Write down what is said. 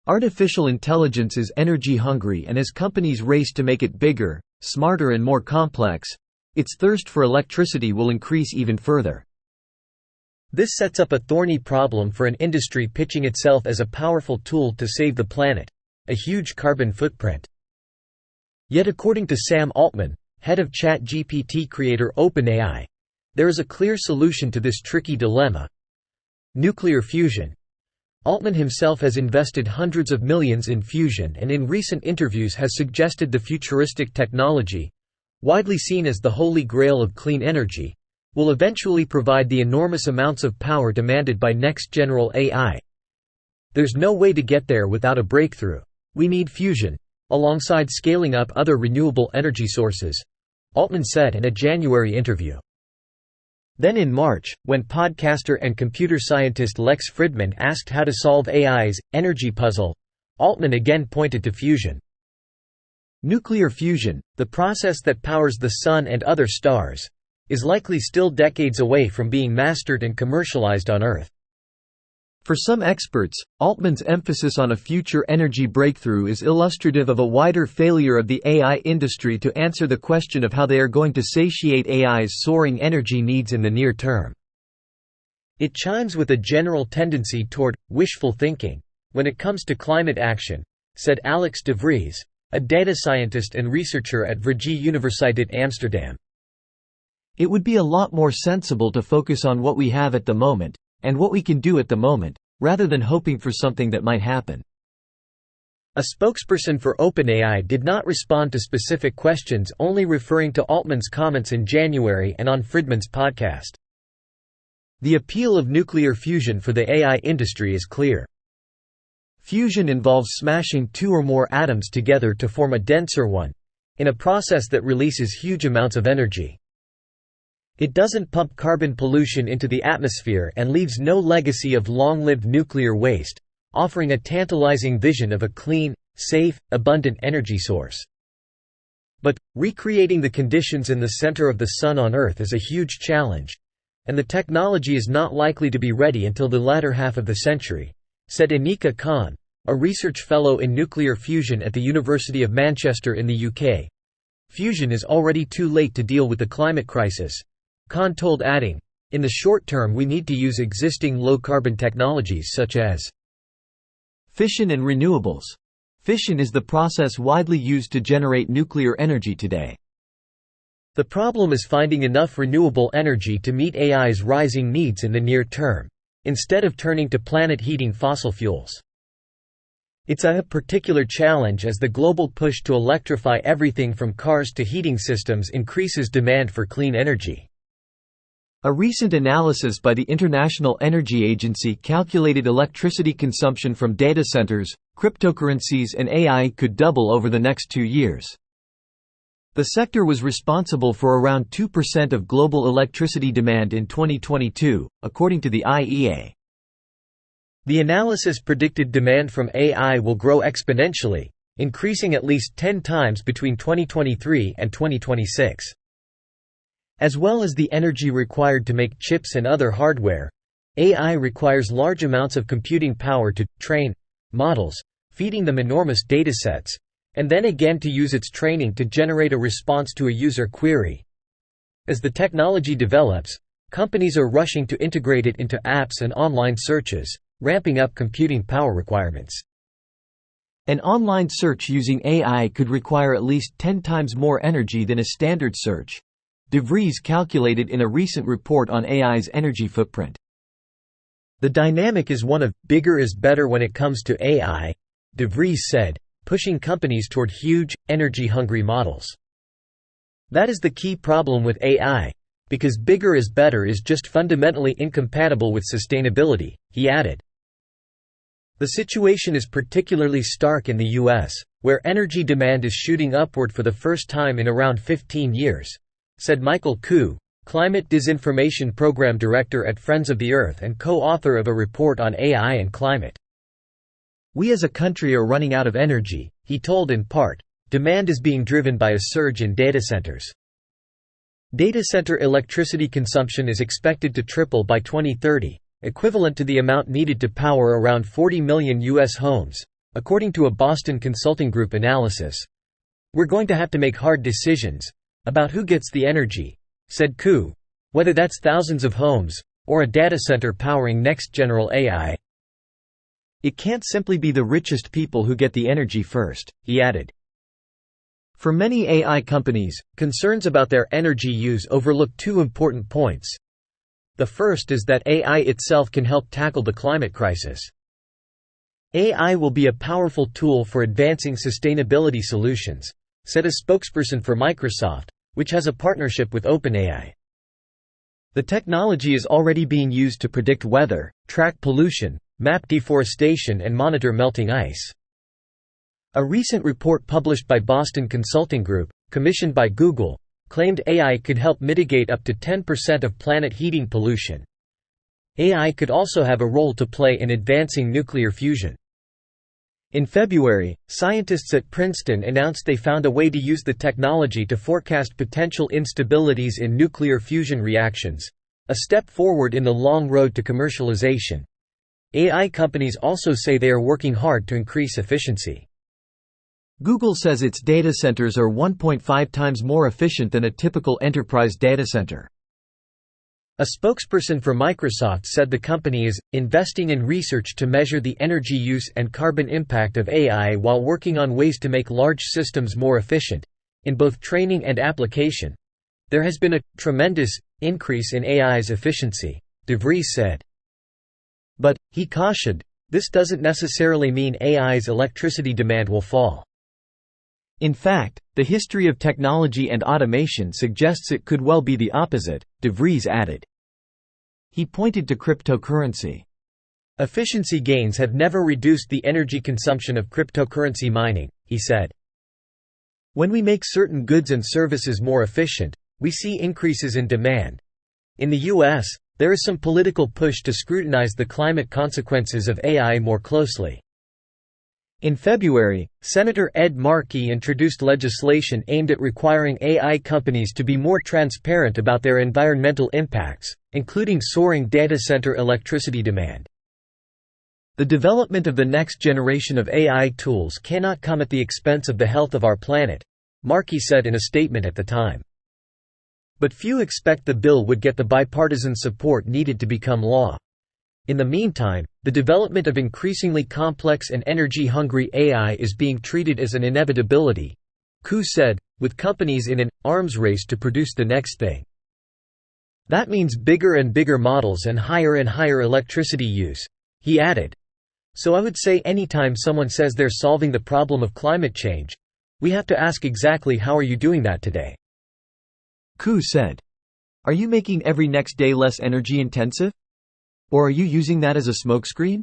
Artificial intelligence is energy-hungry, and as companies race to make it bigger, smarter and more complex, its thirst for electricity will increase even further. This sets up a thorny problem for an industry pitching itself as a powerful tool to save the planet, a huge carbon footprint. Yet according to Sam Altman, head of ChatGPT creator OpenAI, there is a clear solution to this tricky dilemma: nuclear fusion. Altman himself has invested hundreds of millions in fusion and in recent interviews has suggested the futuristic technology, widely seen as the holy grail of clean energy, will eventually provide the enormous amounts of power demanded by next-general AI. There's no way to get there without a breakthrough. We need fusion, alongside scaling up other renewable energy sources, Altman said in a January interview. Then in March, when podcaster and computer scientist Lex Fridman asked how to solve AI's energy puzzle, Altman again pointed to fusion. Nuclear fusion, the process that powers the sun and other stars, is likely still decades away from being mastered and commercialized on Earth. For some experts, Altman's emphasis on a future energy breakthrough is illustrative of a wider failure of the AI industry to answer the question of how they are going to satiate AI's soaring energy needs in the near term. It chimes with a general tendency toward wishful thinking when it comes to climate action, said Alex de Vries, a data scientist and researcher at Vrije Universiteit Amsterdam. It would be a lot more sensible to focus on what we have at the moment, and what we can do at the moment, rather than hoping for something that might happen. A spokesperson for OpenAI did not respond to specific questions, only referring to Altman's comments in January and on Fridman's podcast. The appeal of nuclear fusion for the AI industry is clear. Fusion involves smashing two or more atoms together to form a denser one, in a process that releases huge amounts of energy. It doesn't pump carbon pollution into the atmosphere and leaves no legacy of long-lived nuclear waste, offering a tantalizing vision of a clean, safe, abundant energy source. But, recreating the conditions in the center of the Sun on Earth is a huge challenge, and the technology is not likely to be ready until the latter half of the century, said Anika Khan, a research fellow in nuclear fusion at the University of Manchester in the UK. Fusion is already too late to deal with the climate crisis, Khan told, adding, in the short term we need to use existing low-carbon technologies such as fission and renewables. Fission is the process widely used to generate nuclear energy today. The problem is finding enough renewable energy to meet AI's rising needs in the near term, instead of turning to planet-heating fossil fuels. It's a particular challenge as the global push to electrify everything from cars to heating systems increases demand for clean energy. A recent analysis by the International Energy Agency calculated electricity consumption from data centers, cryptocurrencies and AI could double over the next 2 years. The sector was responsible for around 2% of global electricity demand in 2022, according to the IEA. The analysis predicted demand from AI will grow exponentially, increasing at least 10 times between 2023 and 2026. As well as the energy required to make chips and other hardware, AI requires large amounts of computing power to train models, feeding them enormous datasets, and then again to use its training to generate a response to a user query. As the technology develops, companies are rushing to integrate it into apps and online searches, ramping up computing power requirements. An online search using AI could require at least 10 times more energy than a standard search, De Vries calculated in a recent report on AI's energy footprint. The dynamic is one of bigger is better when it comes to AI, De Vries said, pushing companies toward huge, energy-hungry models. That is the key problem with AI, because bigger is better is just fundamentally incompatible with sustainability, he added. The situation is particularly stark in the US, where energy demand is shooting upward for the first time in around 15 years, said Michael Koo, Climate Disinformation Program Director at Friends of the Earth and co-author of a report on AI and climate. We as a country are running out of energy, he told. In part, demand is being driven by a surge in data centers. Data center electricity consumption is expected to triple by 2030, equivalent to the amount needed to power around 40 million U.S. homes, according to a Boston Consulting Group analysis. "We're going to have to make hard decisions about who gets the energy," said Ku, "whether that's thousands of homes or a data center powering next general AI. It can't simply be the richest people who get the energy first," he added. For many AI companies, concerns about their energy use overlook two important points. The first is that AI itself can help tackle the climate crisis. AI will be a powerful tool for advancing sustainability solutions, said a spokesperson for Microsoft, which has a partnership with OpenAI. The technology is already being used to predict weather, track pollution, map deforestation and monitor melting ice. A recent report published by Boston Consulting Group, commissioned by Google, claimed AI could help mitigate up to 10% of planet heating pollution. AI could also have a role to play in advancing nuclear fusion. In February, scientists at Princeton announced they found a way to use the technology to forecast potential instabilities in nuclear fusion reactions, a step forward in the long road to commercialization. AI companies also say they are working hard to increase efficiency. Google says its data centers are 1.5 times more efficient than a typical enterprise data center. A spokesperson for Microsoft said the company is investing in research to measure the energy use and carbon impact of AI while working on ways to make large systems more efficient, in both training and application. There has been a tremendous increase in AI's efficiency, De Vries said. But, he cautioned, this doesn't necessarily mean AI's electricity demand will fall. In fact, the history of technology and automation suggests it could well be the opposite, De Vries added. He pointed to cryptocurrency. Efficiency gains have never reduced the energy consumption of cryptocurrency mining, he said. When we make certain goods and services more efficient, we see increases in demand. In the U.S., there is some political push to scrutinize the climate consequences of AI more closely. In February, Senator Ed Markey introduced legislation aimed at requiring AI companies to be more transparent about their environmental impacts, including soaring data center electricity demand. The development of the next generation of AI tools cannot come at the expense of the health of our planet, Markey said in a statement at the time. But few expect the bill would get the bipartisan support needed to become law. In the meantime, the development of increasingly complex and energy-hungry AI is being treated as an inevitability, Ku said, with companies in an arms race to produce the next thing. That means bigger and bigger models and higher electricity use, he added. So I would say anytime someone says they're solving the problem of climate change, we have to ask exactly how are you doing that today? Ku said. Are you making every next day less energy intensive? Or are you using that as a smokescreen?